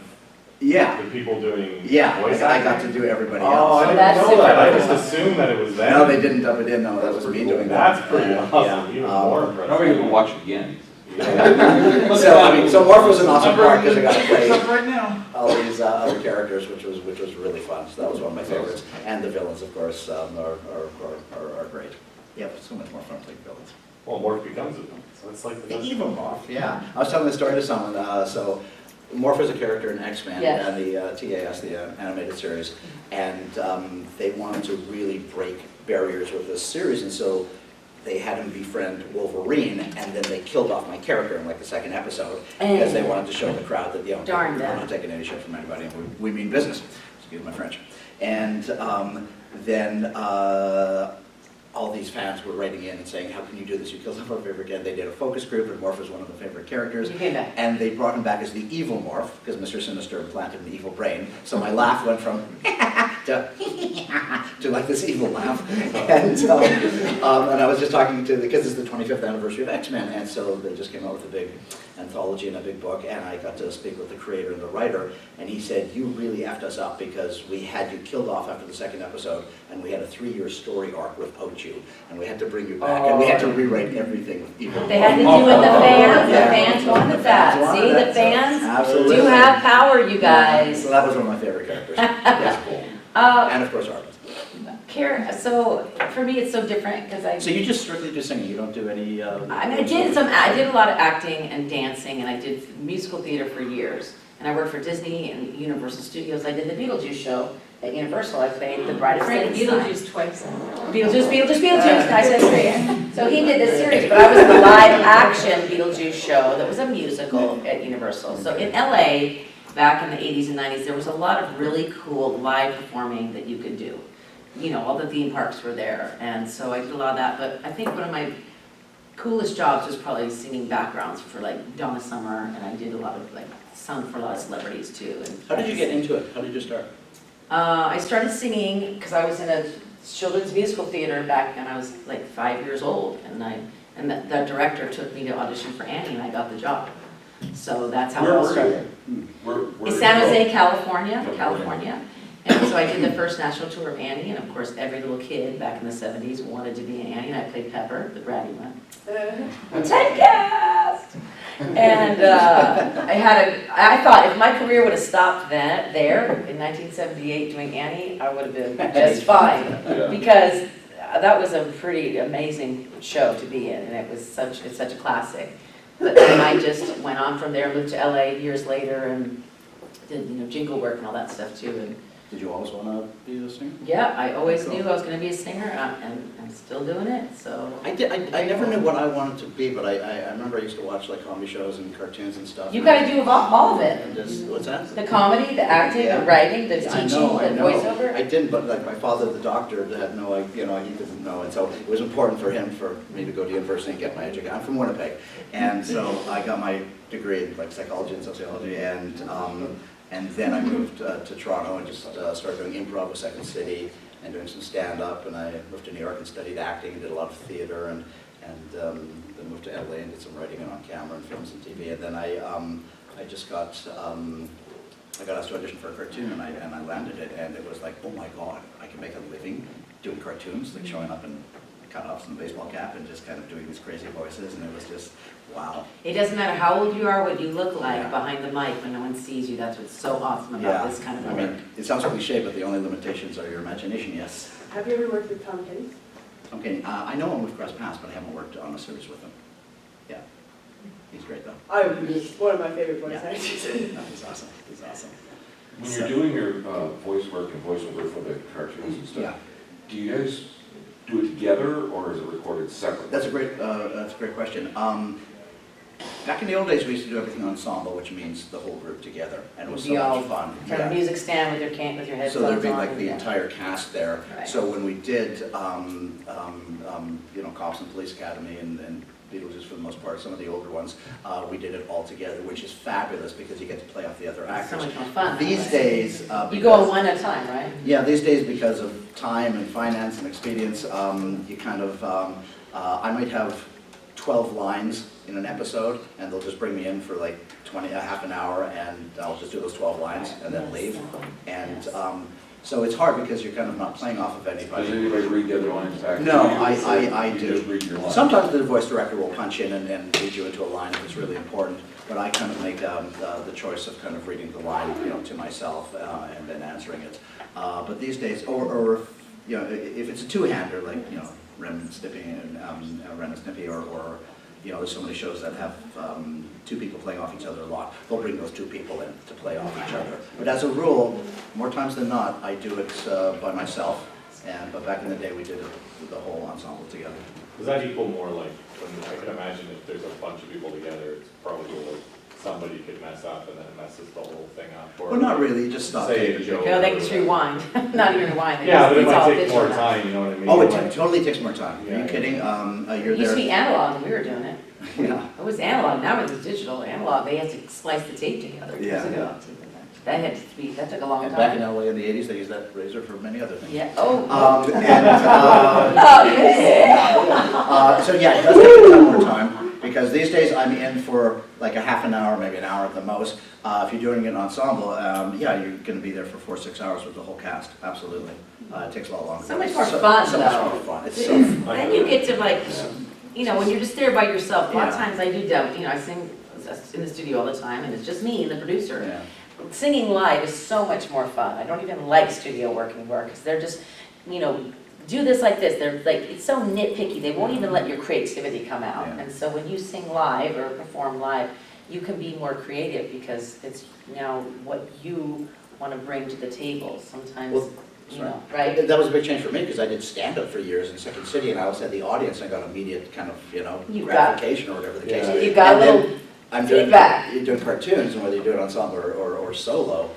Yeah, the people doing yeah, voice I got acting? to do everybody Oh, else. I didn't That's know super that. I cool. just assumed that it was them. No, they didn't dub it in, no, that was me doing that. That's pretty awesome, even more Now impressive. we're gonna watch it again. So Morph was an awesome part because I got to play right now. all these other characters, which was really fun. So that was one of my favorites. And the villains, of course, are great. Yeah, but so much more fun playing villains. Well, Morph becomes it, so it's like the The best. evil Morph, yeah. I was telling the story to someone, so Morph is a character in X-Men Yes. and the TAS, the animated series, and they wanted to really break barriers with this series, and so they had him befriend Wolverine, and then they killed off my character in like the second episode, because they wanted to show the crowd that, Darn we're them. not taking any shit from anybody, and we mean business, excuse my French. And then all these fans were writing in and saying, how can you do this? You killed off our favorite again. They did a focus group, and Morph was one of the favorite characters. You came back. And they brought him back as the evil Morph, because Mr. Sinister implanted an evil brain. So my laugh went from to like this evil laugh. And I was just talking to, because it's the 25th anniversary of X-Men, and so they just came out with a big anthology and a big book, and I got to speak with the creator and the writer, and he said, you really effed us up because we had you killed off after the second episode, and we had a 3-year story arc without you, and we had to bring you back, and we had to rewrite everything with evil. They had to do with the fans, Yeah. the fans wanted that. wanted See, that, the so fans absolutely. do have power, you guys. So that was one of my favorite characters. Yeah. And of course, Arlen. So for me, it's so different because I So you just strictly do singing, you don't do any... I mean, I did a lot of acting and dancing, and I did musical theater for years. And I worked for Disney and Universal Studios. I did the Beetlejuice show at Universal. I played the Bride of Right, Frankenstein. Beetlejuice twice. Beetlejuice. I said three. So he did this series, but I was in the live action Beetlejuice show that was a musical at Universal. So in LA, back in the 80s and 90s, there was a lot of really cool live performing that you could do. All the theme parks were there, and so I did a lot of that. But I think one of my coolest jobs was probably singing backgrounds for like Donna Summer, and I did a lot of sung for a lot of celebrities too. And How did you get into it? How did you start? I started singing because I was in a children's musical theater back when I was like 5 years old, and the director took me to audition for Annie, and I got the job. So that's how it all started. Where In San Jose, California. And so I did the first national tour of Annie, and of course every little kid back in the 70s wanted to be an Annie, and I played Pepper, the bratty one. Typecast! And I thought if my career would have stopped there in 1978 doing Annie, I would have been just fine. Yeah. Because that was a pretty amazing show to be in, and it's such a classic. But then I just went on from there, moved to LA years later, and did jingle work and all that stuff too. And Did you always want to be a singer? yeah, I always knew I was going to be a singer, and I'm still doing it. So I never knew what I wanted to be, but I remember I used to watch like comedy shows and cartoons and stuff. you got to do all of it: And just, what's that? the comedy, the acting, Yeah. the writing, the I teaching, know, the I know. voiceover. I didn't, but like my father, the doctor, had no, he didn't know, and so it was important for me to go to university and get my education. I'm from Winnipeg, and so I got my degree in like psychology and sociology, and then I moved to Toronto and just started doing improv with Second City and doing some stand-up, and I moved to New York and studied acting and did a lot of theater, and then moved to LA and did some writing and on camera and films and TV, and then I just got I got asked to audition for a cartoon, and I landed it, and it was like, oh my God, I can make a living doing cartoons, like showing up in cut-offs and a baseball cap and just kind of doing these crazy voices, and it was just, wow. It doesn't matter how old you are, what you look like Yeah. behind the mic when no one sees you. That's what's so awesome about this kind of I work. mean, it sounds cliche, but the only limitations are your imagination, yes. Have you ever worked with Tom Kenny? Okay, I know him with Cross Paths, but I haven't worked on a series with him. Yeah, he's great though. He's one of my favorite voice Yeah. actors. No, he's awesome, he's awesome. When you're doing your voice work and voiceover for the cartoons and Yeah. stuff, do you guys do it together or is it recorded separately? That's a great question. Back in the old days, we used to do everything ensemble, which means the whole group together, and it was so Be all much fun. From a music stand with your with your headphones So there'd be on, like the yeah. entire cast there. Right. So when we did, you know, Cops and Police Academy and Beetlejuice for the most part, some of the older ones, we did it all together, which is fabulous because you get to play off the other It's so actors. much more fun. These days, You go because- one at a time, right? Yeah, these days because of time and finance and expedience, you kind of, I might have 12 lines in an episode, and they'll just bring me in for like a half an hour, and I'll just do those 12 lines and then leave. And so it's hard because you're kind of not playing off of Does anybody. anybody read the other lines back? to No, you? I You do. just read your lines? Sometimes the voice director will punch in and lead you into a line if it's really important, but I kind of make the choice of kind of reading the line, you know, to myself and then answering it. But these days, or you know, if it's a two-hander, like, you know, Ren and Snippy or you know, there's so many shows that have two people playing off each other a lot. They'll bring those two people in to play off each other. But as a rule, more times than not, I do it by myself. But back in the day, we did it with the whole ensemble together. Does that equal more like, when I can imagine if there's a bunch of people together, it's probably like somebody could mess up and then it messes the whole thing up. Or Well, not really, you just stop Say a it. joke. No, they or just whatever. rewind, not even rewind. They Yeah, just- but it it's all might take digital more now. time, you know what I mean? Oh, Like- it totally takes more time. Are you Yeah. kidding? You're It used to be there. analog when we were doing it. Yeah. It was analog, now it's digital. Analog, they had to splice the tape together years Yeah. ago. That had to be, that took a long And back in time. LA in the 80s, they used that razor for many other things. Yeah, oh. Oh, Oh, so yeah, it does take a ton more time, because these days I'm in for like a half an hour, maybe an hour at the most. If you're doing an ensemble, yeah, you're gonna be there for 4 or 6 hours with the whole cast, absolutely. It takes a lot longer. So much more fun, So much though. more fun, it's so fun. Then you get to like, you know, when you're just there by yourself, a lot of Yeah. times I do dub, you know, I sing in the studio all the time, and it's just me and the producer. Yeah. Singing live is so much more fun. I don't even like studio work anymore, because they're just, you know, do this like this. They're like, it's so nitpicky, they won't even let your creativity come out. Yeah. And so when you sing live or perform live, you can be more creative, because it's now what you want to bring to the table. Sometimes, Well, you know, right? That was a big change for me, because I did stand-up for years in Second City, and I always had the audience, and I got immediate kind of, you know, You got- gratification or whatever the case. Yeah. is. You got a And then little I'm doing, feedback. you're doing cartoons, and whether you do it ensemble or solo,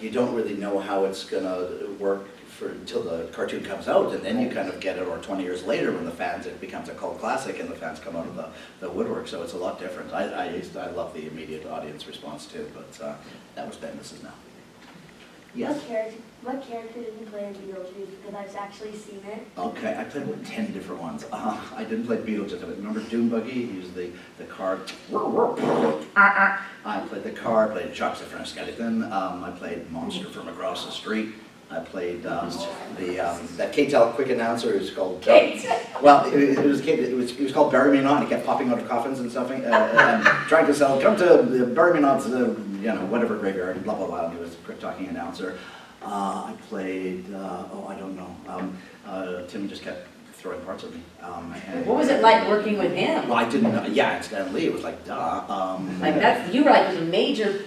you don't really know how it's gonna work until the cartoon comes out, and then you kind of get it, or 20 years later when it becomes a cult classic and the fans come out of the woodwork, so it's a lot different. I love the immediate audience response too, but that was then, this is now. Yes? What character did you play in Beetlejuice? Because I've actually seen it. Okay, I played about 10 different ones. I didn't play Beetlejuice, but remember Doom Buggy? He was the car. I played the car, I played Jacques the French Skeleton, I played Monster from Across the Street. I played that KTEL quick announcer who's called. Well, it was called Bury Me Not, and he kept popping out of coffins and stuff, and trying to sell, come to Bury Me Not's, you know, whatever graveyard, blah, blah, blah, and he was a quick talking announcer. I played, I don't know, Tim just kept throwing parts at me. What was it like working with him? Well, I didn't know, yeah, and Stan Lee, it was like, duh. Like that's, you were like the major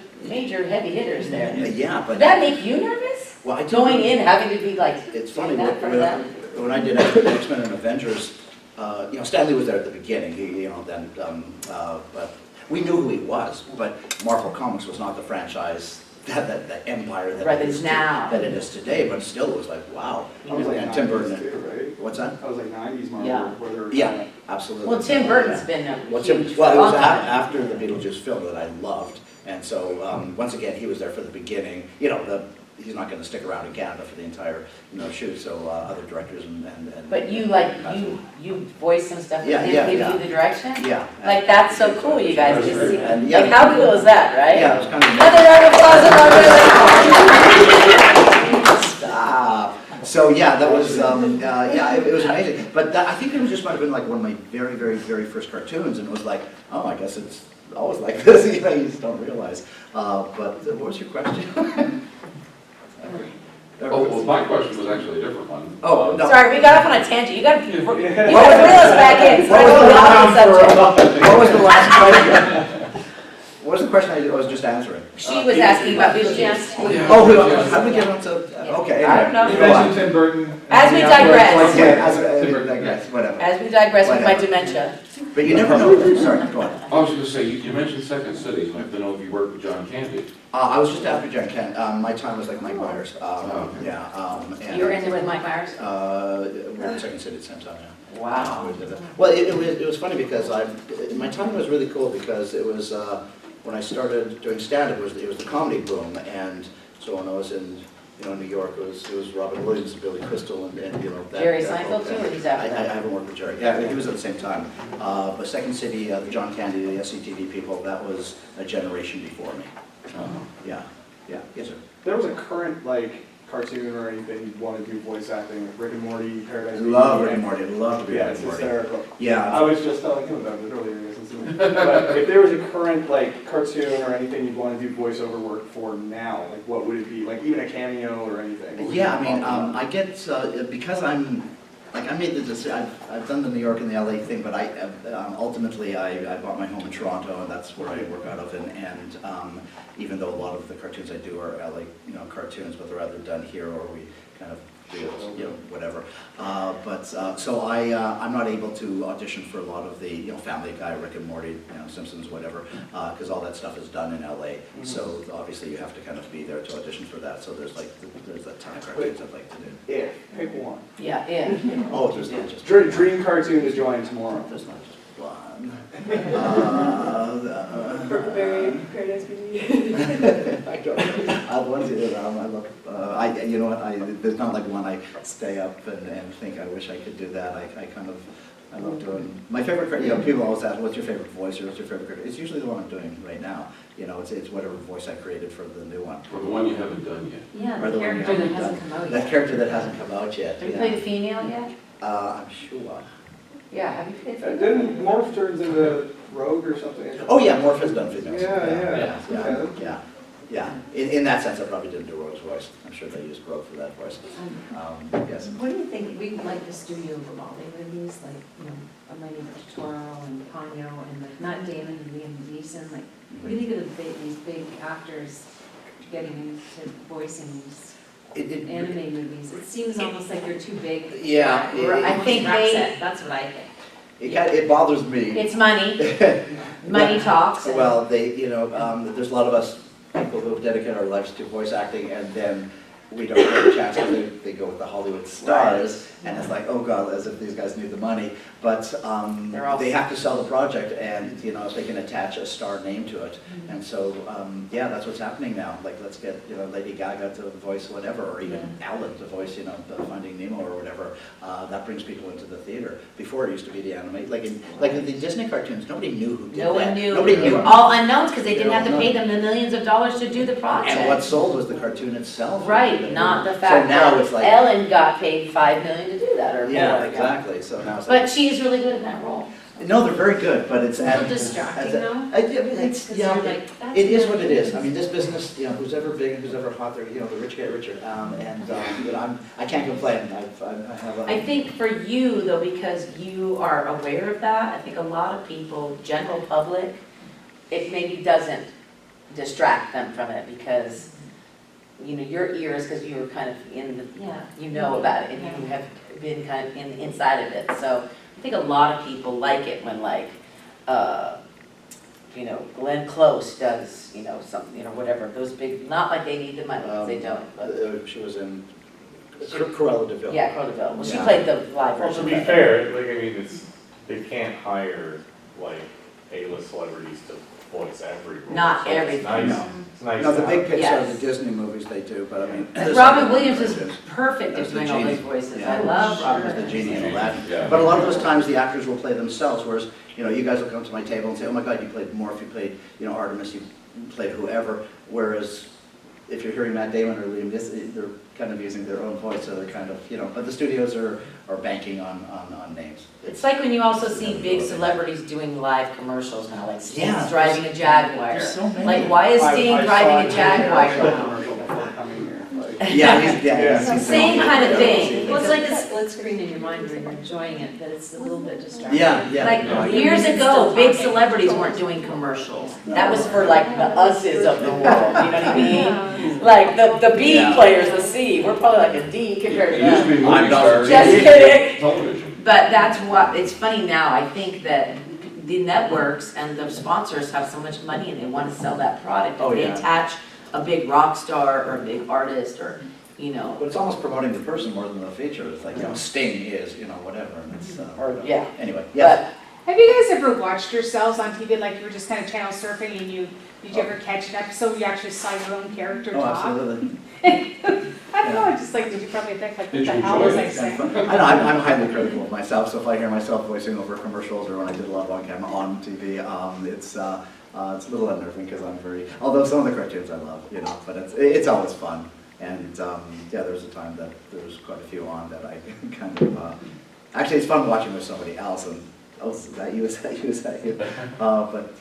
heavy hitters there. Yeah, but. Did that make you nervous? Well, I didn't- Going in, having to be like, It's doing funny, that in front of them? when I did X-Men and Avengers, you know, Stan Lee was there at the beginning, you know, then, but we knew who he was, but Marvel Comics was not the franchise, that empire that Right, it it's is now. that it is today, but still it was like, wow. That was like And Tim 90s Burton, too, right? what's that? That was like 90s Marvel. Yeah. where they were Yeah, kinda- absolutely. Well, Tim Burton's been a Well, huge for well, a it was long time. after the Beetlejuice film that I loved, and so, once again, he was there for the beginning, you know, he's not gonna stick around in Canada for the entire, you know, shoot, so, other directors and. But you like, you voice some stuff with Yeah, him, yeah, give yeah. you the direction? Yeah. Like, that's so cool, you guys, That's just great. see, And, yeah. like, how cool is that, right? Yeah, it was kind of. Another round of applause, Stop. So yeah, that was it was amazing. But I think it just might have been like one of my very, very, very first cartoons, and it was like, oh, I guess it's always like this. You know, you just don't realize. But what was your question? Oh, well, my question was actually a different one. Oh, no. Sorry, we got off on a tangent, you gotta reel us back in, so I What was don't the get off the subject. What was the last question? What was the question I was just answering? She was asking about Beetlejuice. Oh, how did we get onto? Okay. I don't know. You Go on. mentioned Tim Burton. As we and the digress. after- Yeah, Tim Burton. I guess, whatever. as we digress with my dementia. But you never know, sorry, go on. I was gonna say, you mentioned Second City, so I have to know if you worked with John Candy. I was just after John Kent, my time was like Mike Myers, Okay. yeah, and. You were in there with Mike Myers? We were in Second City at the same time, yeah. Wow. Well, it was funny because my time was really cool because it was, when I started doing stand-up, it was the comedy boom, and so when I was in, New York, it was Robin Williams, Billy Crystal, and that. Jerry that Seinfeld too, or he's I after that? haven't worked with Jerry, yeah, he was at the same time. But Second City, the John Candy, the SCTV people, that was a generation before me. Yeah, yes, sir. There was a current, cartoon or anything you'd want to do voice acting, like Rick and Morty, Paradise I Media. love Rick and Morty, I love to be Yeah, Rick it's and Morty. hysterical. I Yeah, was just telling him about it earlier. But if there was a current, cartoon or anything you'd want to do voiceover work for now, what would it be? Even a cameo or anything? What would yeah, I you mean, call it? I get, because I made the decision, I've done the New York and the LA thing, but ultimately I bought my home in Toronto, and that's where I work out of, and even though a lot of the cartoons I do are LA, cartoons, but they're either done here or we kind of do it, whatever. So I'm not able to audition for a lot of the, Family Guy, Rick and Morty, Simpsons, whatever, because all that stuff is done in LA. So obviously you have to kind of be there to audition for that. So there's that ton of cartoons I'd like to do. Yeah, pick one. Yeah, yeah. Oh, there's not just Dream cartoon to join tomorrow. There's not just one. Burberry, Paradise Media. I don't know. The ones you did, I love, you know what, there's not like one I stay up and think I wish I could do that. I love doing, my favorite, people always ask, what's your favorite voice or what's your favorite character? It's usually the one I'm doing right now. It's whatever voice I created for the new one. Or the one you haven't done yet. Yeah, Or the the one you character that haven't hasn't done. come out That yet. character that hasn't come out yet. Have you yeah. played a female yet? I'm sure. Yeah, have you played a female? Didn't Morph turns into Rogue or something? Oh, yeah, Morph has done females. Yeah. Yeah. In that sense, I probably didn't do Rogue's voice. I'm sure they used Rogue for that voice. Yes. What do you think, we like the studio revolving movies, A Mighty Toro and Ponyo and Matt Damon and Liam Neeson, what do you think of these big actors getting into voicing these anime movies? It seems almost like they're too big. Yeah, I think That's what I think. it bothers me. It's money. Money talks. and- Well, there's a lot of us people who have dedicated our lives to voice acting, and then we don't get a chance because they go with the Hollywood stars, and it's like, oh God, as if these guys need the money. But they have to sell the project, and if they can attach a star name to it. And so, that's what's happening now. Let's get Lady Gaga to voice whatever, or even Alan to voice Finding Nemo or whatever. That brings people into the theater. Before it used to be the anime, like in the Disney cartoons, nobody knew who did No that. one knew. Nobody They knew. were all unknowns because they didn't have to No. pay them the millions of dollars to do the project. And what sold was the cartoon itself. Right, not the So fact now that it's like, Ellen got paid $5 million to do that or more. yeah, exactly. So now it's But like, she's really good in that role. no, they're very good, but it's It's a little distracting though. It's Because yeah, you're like, that's it is what really it is. good. I mean, this business, who's ever big and who's ever hot, the rich get richer. I can't complain. I have a. I think for you though, because you are aware of that, I think a lot of people, general public, it maybe doesn't distract them from it because, your ears, because you were kind of in the, Yeah. about it and you have been kind of inside of it. So I think a lot of people like it when Glenn Close does, something, whatever, those big, not like they need the money, 'cause they don't, but. She was in Cruella de Vil. Yeah, Cruella de Vil. Well, she Yeah. played the live Well, to version. be but- fair, they can't hire A-list celebrities to voice every role. Not So it's everything, nice- no. It's nice No, the to big have- picture Yes. of the Disney movies they do, but I mean. Robin Williams is versions. perfect at As the doing all those genie. voices. Yeah. I love As Robin. the genie and all that. Yeah. But a lot of those times, the actors will play themselves, whereas, you guys will come to my table and say, oh my God, you played Morph, you played, Artemis, you played whoever, whereas if you're hearing Matt Damon or Liam Neeson, they're kind of using their own voice, so they're kind of, but the studios are banking on names. It's like when you also see big celebrities doing live commercials now, like Sting's Yeah, driving a Jaguar. There's so many. Like, why is Sting driving a Jaguar? Commercial before coming here. Same kind of thing. Well, it's like a split screen in your mind where you're enjoying it, but it's a little bit distracting. Yeah. Like, years ago, big celebrities weren't doing commercials. That was for like the us's of the world, you know what I mean? Like, the B Yeah. players, the C, we're probably like a D compared to It used to them. be movie I'm not- stars. Just kidding. Television. But that's what, it's funny now, I think that the networks and the sponsors have so much money and they want to sell that product. Oh, If they yeah. attach a big rock star or a big artist or, you know, But it's almost promoting the person more than the feature. It's like, Sting is, whatever, and it's, yeah. anyway, yes. Have you guys ever watched yourselves on TV, like you were just kind of channel surfing and did you ever catch an episode where you actually saw your own character Oh, talk? absolutely. I don't know, just like, did you probably think like, what Did the you hell was enjoy I it? saying? I know, I'm highly critical of myself, so if I hear myself voicing over commercials or when I did a lot of on-camera on TV, it's a little unnerving because I'm although some of the cartoons I love, but it's always fun. And yeah, there was a time that there was quite a few on that I kind of, actually it's fun watching with somebody else and, oh, is that you, is that you, is that you? But,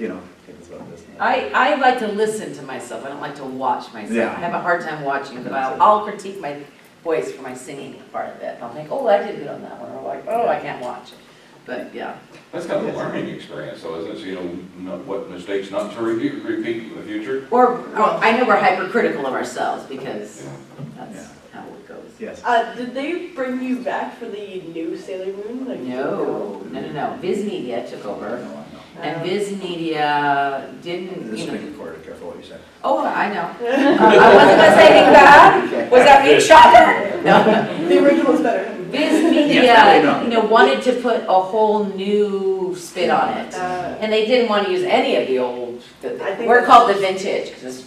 it is what it is. I like to listen to myself, I don't like to watch myself. Yeah. I have a hard time watching, but I'll critique my voice for my singing part of it. I'll think, oh, I did good on that one, or like, oh, I can't watch it. But yeah, That's kind of a learning experience, so isn't it, so what mistakes not to repeat in the future? or I know we're hypercritical of ourselves because that's how it goes. Yes. Did they bring you back for the new Sailor Moon? Like, No. Viz Media took I over. know. And Viz Media didn't, This is being recorded, careful what you say. oh, I know. I wasn't gonna say anything bad. Was that being shocker? No. The original's better. Viz Yes, I Media, wanted to put a whole new spin on it. And they didn't want to use any of the old, I think we're that's- called the vintage, because,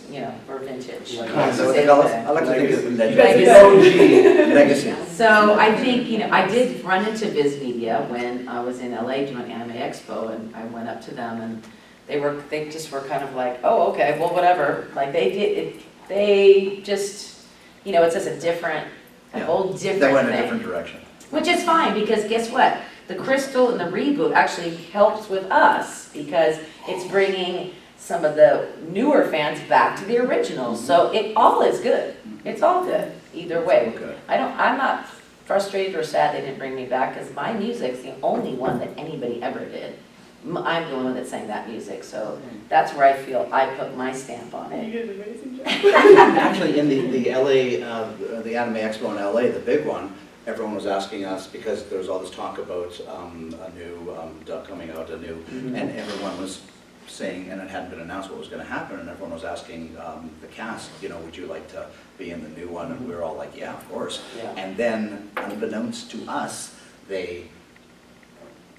we're vintage. Is that what they call us? I like to think of Legacy. Legacy. So I think, I did run into Viz Media when I was in LA doing Anime Expo, and I went up to them, and they just were kind of like, oh, okay, well, whatever. Like, they just, it's just a whole different thing. They went in a different direction. Which is fine, because guess what? The Crystal and the reboot actually helps with us, because it's bringing some of the newer fans back to the originals. So it all is good. It's all good, either way. Okay. I'm not frustrated or sad they didn't bring me back, because my music's the only one that anybody ever did. I'm the only one that sang that music, so that's where I feel I put my stamp on You it. did an amazing job. Actually, in the LA, the Anime Expo in LA, the big one, everyone was asking us, because there was all this talk about a new dub coming out, and everyone was saying, and it hadn't been announced what was going to happen, and everyone was asking the cast, would you like to be in the new one? And we were all like, yeah, of course. Yeah. And then, unbeknownst to us, they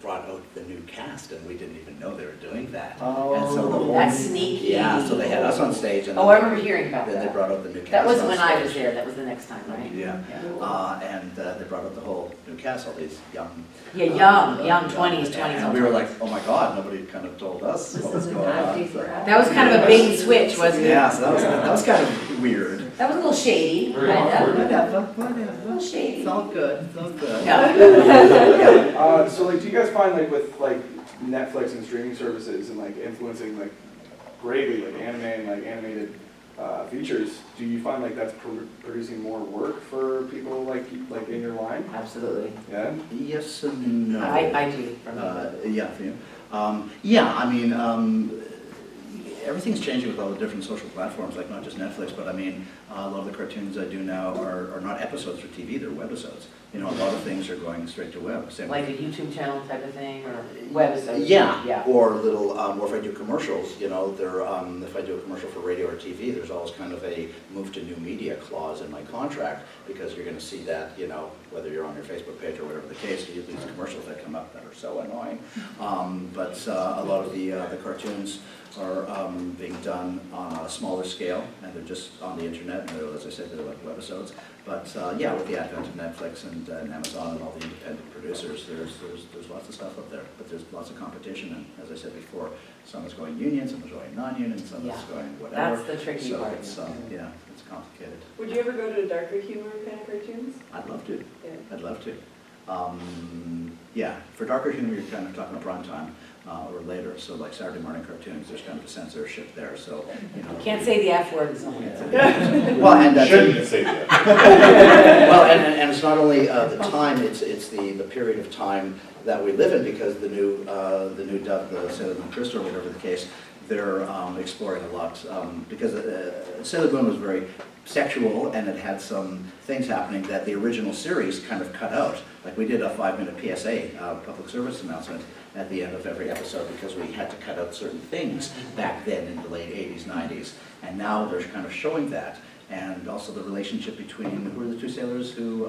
brought out the new cast, and we didn't even know they were doing that. Oh. And so the whole, That's sneaky. yeah, so they had us on stage, and Oh, I remember hearing about then they that. brought out the new cast. That was on when I stage. was there, that was the next time, right? Yeah. Yeah. And they brought out the whole new cast, all these young. Yeah, young 20s, 20s. And we were like, oh my God, nobody kind of told us what was going on. So- That was kind of a bait and switch, wasn't it? Yeah, so that was kind of weird. That was a little shady, Very kind awkward. of. A little shady. It's all good, it's all good. Yeah. So like, do you guys find like with like Netflix and streaming services and like influencing like greatly like anime and like animated features, do you find like that's producing more work for people like in your line? Absolutely. Yeah. Yes and no. I do. for me. Yeah, for you. Yeah, I mean, everything's changing with all the different social platforms, like not just Netflix, but I mean, a lot of the cartoons I do now are not episodes for TV, they're webisodes. A lot of things are going straight to web. Same Like a YouTube channel type of thing, or webisodes? Yeah, Yeah. or little, or if I do commercials, they're, if I do a commercial for radio or TV, there's always kind of a move to new media clause in my contract, because you're gonna see that, whether you're on your Facebook page or whatever the case, you get these commercials that come up that are so annoying. But a lot of the cartoons are being done on a smaller scale, and they're just on the internet, and they're, as I said, they're like webisodes. But yeah, with the advent of Netflix and Amazon and all the independent producers, there's lots of stuff up there, but there's lots of competition, and as I said before, some is going union, some is going non-union, some is Yeah. going whatever. That's the tricky So part. it's, yeah, it's complicated. Would you ever go to darker humor kind of cartoons? I'd love to. Yeah. I'd love to. Yeah, for darker humor, you're kind of talking prime time or later. So like Saturday morning cartoons, there's kind of a censorship there. So Can't say the F word in some ways. Well, and that's Shouldn't say that. well, and it's not only the time; it's the period of time that we live in, because the new dub, the Sailor Moon Crystal, or whatever the case, they're exploring a lot, because Sailor Moon was very sexual, and it had some things happening that the original series kind of cut out. Like we did a 5-minute PSA, public service announcement, at the end of every episode because we had to cut out certain things back then in the late 80s, 90s. And now they're kind of showing that. And also the relationship between, who are the two sailors who,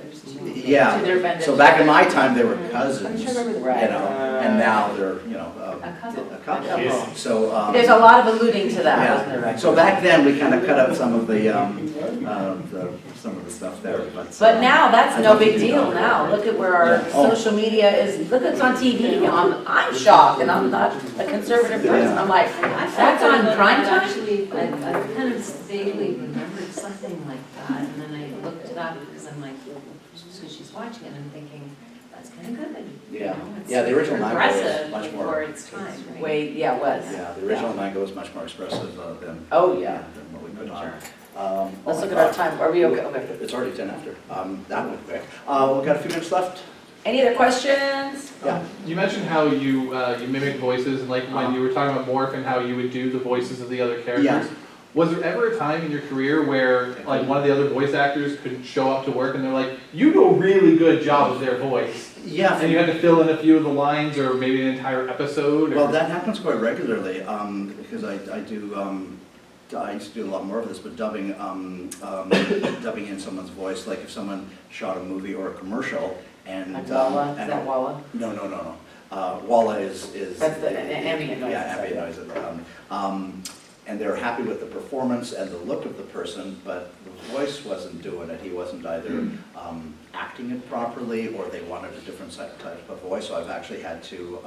There's two. yeah. They're vendors. So back in my time, they were cousins, you know, Right. and now they're, you know, A couple. a couple. couple. So, There's a lot of alluding to that, wasn't there, yeah. Rex? So back then, we kind of cut out some of the some of the stuff there, But now, that's I no don't big think we deal know. now. Look at where our Yeah. Oh. social media is, look, it's on TV. I'm shocked, and I'm not a conservative person. I'm like, that's on prime time? Actually, I kind of vaguely remembered something like that, and then I looked it up because I'm like, so she's watching it, and I'm thinking, that's kind of good. You Yeah. know, it's Yeah, the original manga was progressive much more- before its time, right? Wait, yeah, it was. Yeah, the original manga was much more expressive than, Oh, yeah. than what we put on. Let's Oh look my at our God. time. Are we okay? Okay. It's already 10 after. That went quick. We've got a few minutes left. Any other questions? Yeah. You mentioned how you mimic voices, and like when you were talking about Morph and how you would do the voices of the other characters. Yeah. Was there ever a time in your career where like one of the other voice actors could show up to work and they're like, you do a really good job of their voice, Yeah. and you had to fill in a few of the lines or maybe an entire episode? Or... Well, that happens quite regularly because I do. I used to do a lot more of this, but dubbing in someone's voice, like if someone shot a movie or a commercial, and Like Walla? Is and that Walla? no. Walla is That's the ambient noise. Yeah, ambient noise. And they're happy with the performance and the look of the person, but the voice wasn't doing it. He wasn't either acting it properly, or they wanted a different type of voice. So I've actually had to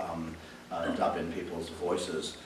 dub in people's voices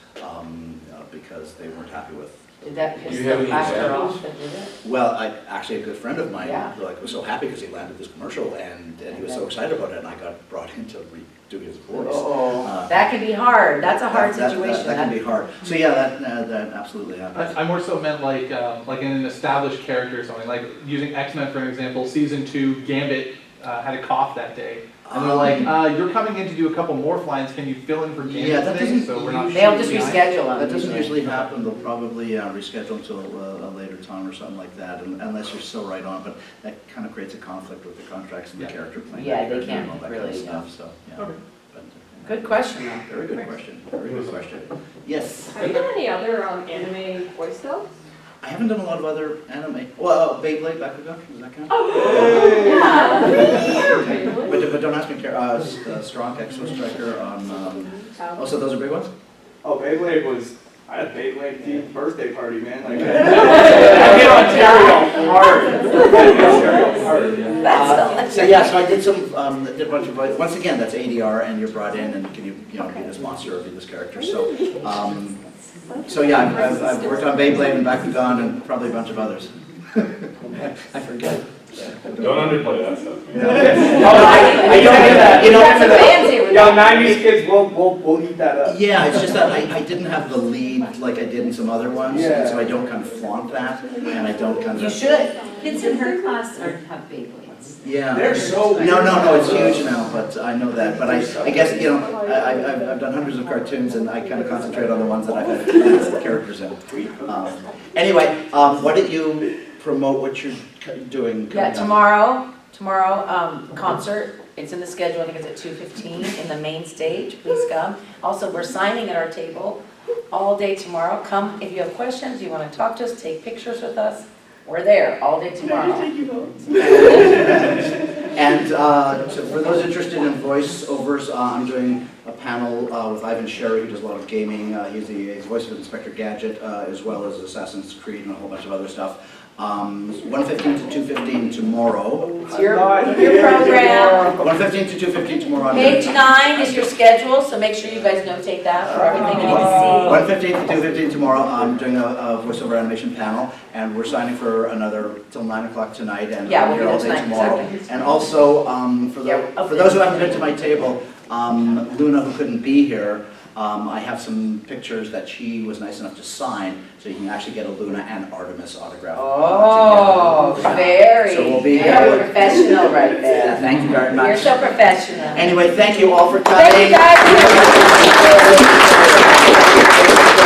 because they weren't happy with. Did that piss Do you have the any actor examples? off that did it? Well, a good friend of mine, Yeah. like, was so happy because he landed this commercial, and he was so excited about it, and I got brought in to redo his voice. Oh, that can be hard. That's a hard situation. That can be hard. So yeah, that absolutely happens. I more so meant like in an established character or something, like using X-Men for an example. Season 2, Gambit had a cough that day, and they're like, "You're coming in to do a couple morph lines. Can you fill in for Gambit Yeah, that today?" doesn't So we're not. They'll just shooting behind. reschedule them. That doesn't usually happen. They'll probably reschedule until a later time or something like that, unless you're so right on. But that kind of creates a conflict with the contracts and the Yeah. character playing. Yeah, that they character and can't all that kind of really, stuff. So yeah. Okay. But, Good question, though. very good question. Very good question. Yes. Have you done any other anime voice dubs? I haven't done a lot of other anime. Well, Beyblade, Bakugan, does that count? Yeah. But don't ask me. Strong Exo Striker on. Also, those are big ones. Oh, Beyblade was, I had a Beyblade themed birthday party, man. Like, I hit Ontario hard. I hit Ontario hard. So yeah, so I did did a bunch of, once again, that's ADR, and you're brought in, and can you know, be this monster or be this character. So yeah, I've worked on Beyblade and Bakugan and probably a bunch of others. I forget. Don't underplay that stuff. I don't get that. You know, That's a fancy one. Yo, 90s kids, we'll eat that up. Yeah, it's just that I didn't have the lead like I did in some other ones, Yeah. and so I don't kind of flaunt that, and I don't kind of. You should. Kids in her class have Beyblades. Yeah. They're so No, it's huge now, but I know that. But I guess, you know, I've done hundreds of cartoons, and I kind of concentrate on the ones that I've had characters in. Anyway, why don't you promote what you're doing? Yeah, tomorrow, concert. It's in the schedule. I think it's at 2:15 in the main stage. Please come. Also, we're signing at our table all day tomorrow. Come if you have questions, you want to talk to us, take pictures with us. We're there all day tomorrow. And so for those interested in voiceovers, I'm doing a panel with Ivan Sherry, who does a lot of gaming. He's the voice of Inspector Gadget, as well as Assassin's Creed and a whole bunch of other stuff. 1:15 to 2:15 tomorrow. It's your program. 1:15 to 2:15 tomorrow. Page 9 is your schedule, so make sure you guys notate that for everything you need to 1:15 to 2:15 tomorrow, I'm doing a voiceover animation panel, and we're signing for another till 9 o'clock tonight, and Yeah, we'll here be all there day tonight, tomorrow. exactly. And also, for Yeah, those who haven't been to my table, Luna, who couldn't be here, I have some pictures that she was nice enough to sign, so you can actually get a Luna and Artemis autograph. Oh, together. very. So we'll be You're here. a professional right Yeah, there. thank you very much. You're so professional. Anyway, thank you all for coming. Thank you, guys.